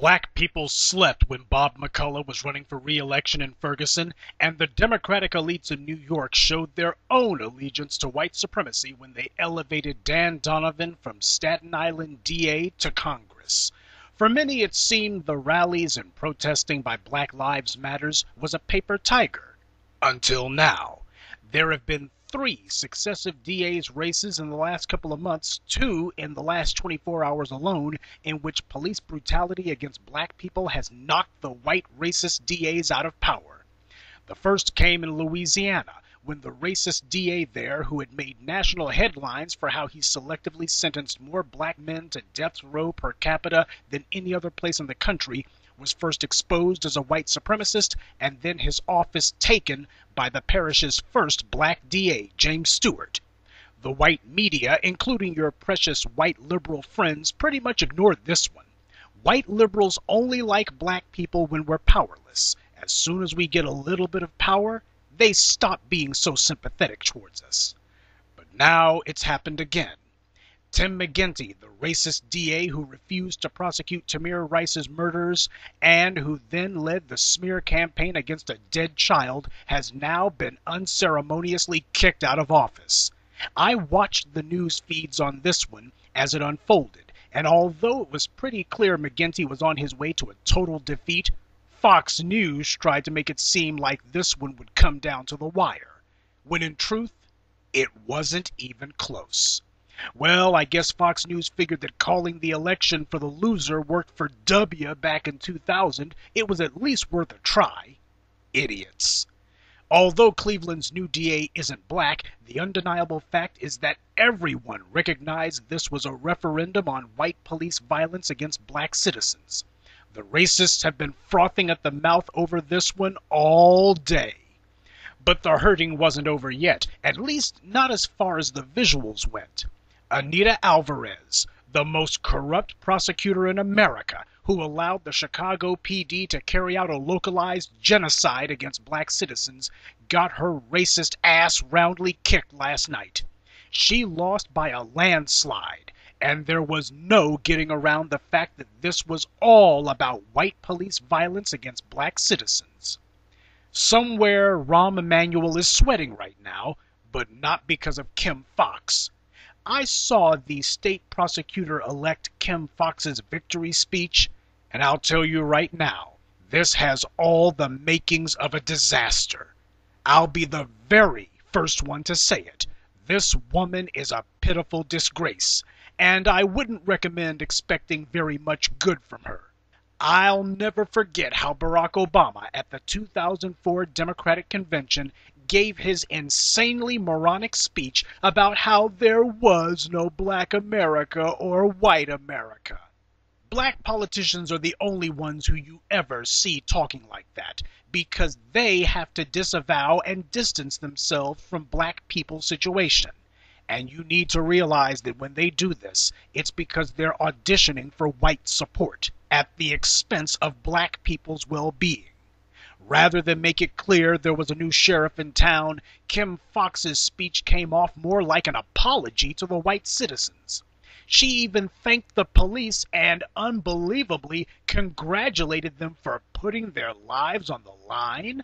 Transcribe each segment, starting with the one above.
Black people slept when Bob McCullough was running for re-election in Ferguson, and the Democratic elites in New York showed their own allegiance to white supremacy when they elevated Dan Donovan from Staten Island DA to Congress. For many, it seemed the rallies and protesting by Black Lives Matters was a paper tiger. Until now. There have been 3 successive DA's races in the last couple of months, 2 in the last 24 hours alone, in which police brutality against black people has knocked the white racist DAs out of power. The first came in Louisiana, when the racist DA there, who had made national headlines for how he selectively sentenced more black men to death row per capita than any other place in the country, was first exposed as a white supremacist and then his office taken by the parish's first black DA, James Stewart. The white media, including your precious white liberal friends, pretty much ignored this one. White liberals only like black people when we're powerless. As soon as we get a little bit of power, they stop being so sympathetic towards us. But now it's happened again. Tim McGinty, the racist DA who refused to prosecute Tamir Rice's murderers and who then led the smear campaign against a dead child, has now been unceremoniously kicked out of office. I watched the news feeds on this one as it unfolded, and although it was pretty clear McGinty was on his way to a total defeat, Fox News tried to make it seem like this one would come down to the wire, when in truth, it wasn't even close. Well, I guess Fox News figured that calling the election for the loser worked for W back in 2000. It was at least worth a try. Idiots. Although Cleveland's new DA isn't black, the undeniable fact is that everyone recognized this was a referendum on white police violence against black citizens. The racists have been frothing at the mouth over this one all day. But the hurting wasn't over yet, at least not as far as the visuals went. Anita Alvarez, the most corrupt prosecutor in America, who allowed the Chicago PD to carry out a localized genocide against black citizens, got her racist ass roundly kicked last night. She lost by a landslide, and there was no getting around the fact that this was all about white police violence against black citizens. Somewhere Rahm Emanuel is sweating right now, but not because of Kim Foxx. I saw the state prosecutor-elect Kim Foxx's victory speech, and I'll tell you right now, this has all the makings of a disaster. I'll be the very first one to say it. This woman is a pitiful disgrace, and I wouldn't recommend expecting very much good from her. I'll never forget how Barack Obama at the 2004 Democratic Convention gave his insanely moronic speech about how there was no black America or white America. Black politicians are the only ones who you ever see talking like that, because they have to disavow and distance themselves from black people's situation. And you need to realize that when they do this, it's because they're auditioning for white support at the expense of black people's well-being. Rather than make it clear there was a new sheriff in town, Kim Foxx's speech came off more like an apology to the white citizens. She even thanked the police and, unbelievably, congratulated them for putting their lives on the line.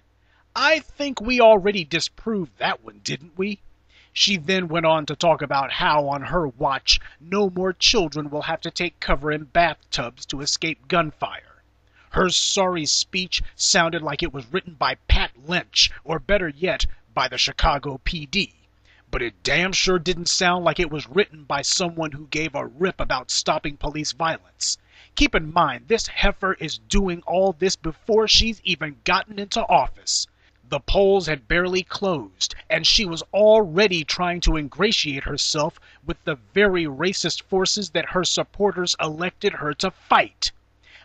I think we already disproved that one, didn't we? She then went on to talk about how, on her watch, no more children will have to take cover in bathtubs to escape gunfire. Her sorry speech sounded like it was written by Pat Lynch, or better yet, by the Chicago PD. But it damn sure didn't sound like it was written by someone who gave a rip about stopping police violence. Keep in mind, this heifer is doing all this before she's even gotten into office. The polls had barely closed, and she was already trying to ingratiate herself with the very racist forces that her supporters elected her to fight.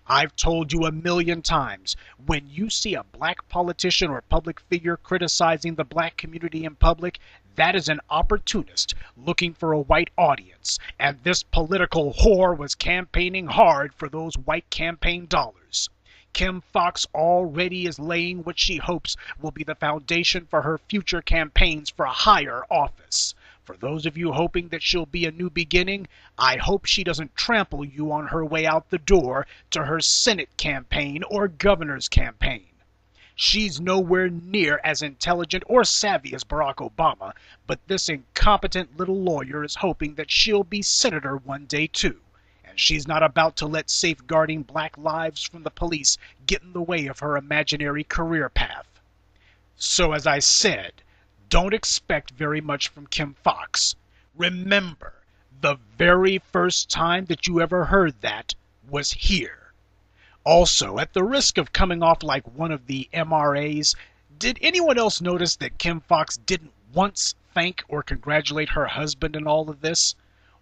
I've told you a million times, when you see a black politician or public figure criticizing the black community in public, that is an opportunist looking for a white audience, and this political whore was campaigning hard for those white campaign dollars. Kim Foxx already is laying what she hopes will be the foundation for her future campaigns for a higher office. For those of you hoping that she'll be a new beginning, I hope she doesn't trample you on her way out the door to her Senate campaign or governor's campaign. She's nowhere near as intelligent or savvy as Barack Obama, but this incompetent little lawyer is hoping that she'll be senator one day too, and she's not about to let safeguarding black lives from the police get in the way of her imaginary career path. So as I said, don't expect very much from Kim Foxx. Remember, the very first time that you ever heard that was here. Also, at the risk of coming off like one of the MRAs, did anyone else notice that Kim Foxx didn't once thank or congratulate her husband in all of this?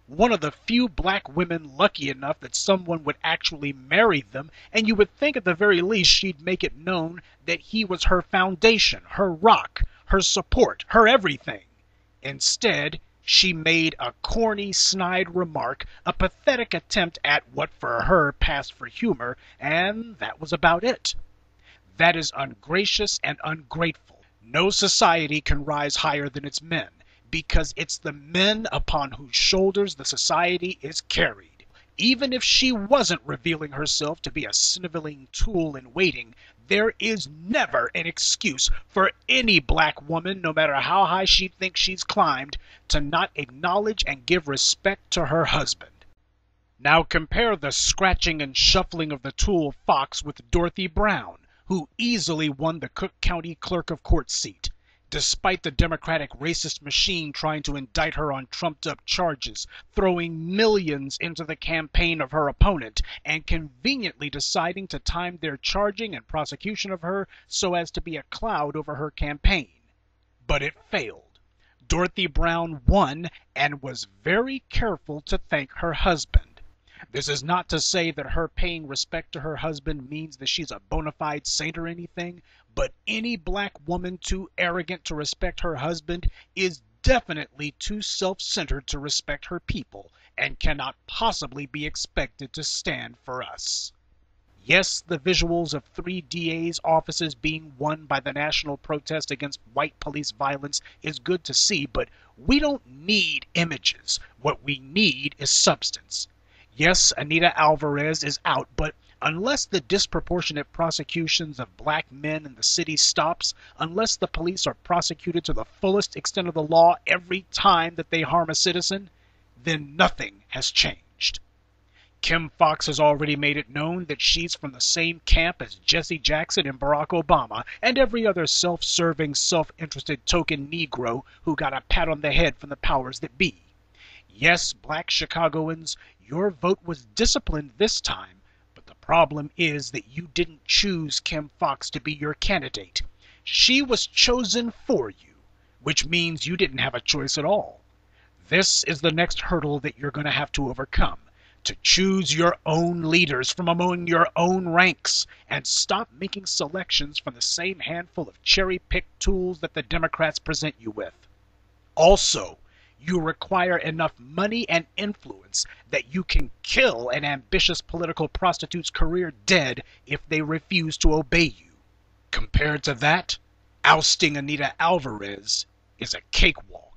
One of the few black women lucky enough that someone would actually marry them, and you would think at the very least she'd make it known that he was her foundation, her rock, her support, her everything. Instead, she made a corny, snide remark, a pathetic attempt at what for her passed for humor, and that was about it. That is ungracious and ungrateful. No society can rise higher than its men, because it's the men upon whose shoulders the society is carried. Even if she wasn't revealing herself to be a sniveling tool in waiting, there is never an excuse for any black woman, no matter how high she thinks she's climbed, to not acknowledge and give respect to her husband. Now compare the scratching and shuffling of the tool Foxx with Dorothy Brown, who easily won the Cook County Clerk of Court seat, despite the Democratic racist machine trying to indict her on trumped-up charges, throwing millions into the campaign of her opponent, and conveniently deciding to time their charging and prosecution of her so as to be a cloud over her campaign. But it failed. Dorothy Brown won and was very careful to thank her husband. This is not to say that her paying respect to her husband means that she's a bona fide saint or anything, but any black woman too arrogant to respect her husband is definitely too self-centered to respect her people and cannot possibly be expected to stand for us. Yes, the visuals of 3 DA's offices being won by the national protest against white police violence is good to see, but we don't need images. What we need is substance. Yes, Anita Alvarez is out, but unless the disproportionate prosecutions of black men in the city stops, unless the police are prosecuted to the fullest extent of the law every time that they harm a citizen, then nothing has changed. Kim Foxx has already made it known that she's from the same camp as Jesse Jackson and Barack Obama and every other self-serving, self-interested token Negro who got a pat on the head from the powers that be. Yes, black Chicagoans, your vote was disciplined this time, but the problem is that you didn't choose Kim Foxx to be your candidate. She was chosen for you, which means you didn't have a choice at all. This is the next hurdle that you're going to have to overcome, to choose your own leaders from among your own ranks and stop making selections from the same handful of cherry-picked tools that the Democrats present you with. Also, you require enough money and influence that you can kill an ambitious political prostitute's career dead if they refuse to obey you. Compared to that, ousting Anita Alvarez is a cakewalk.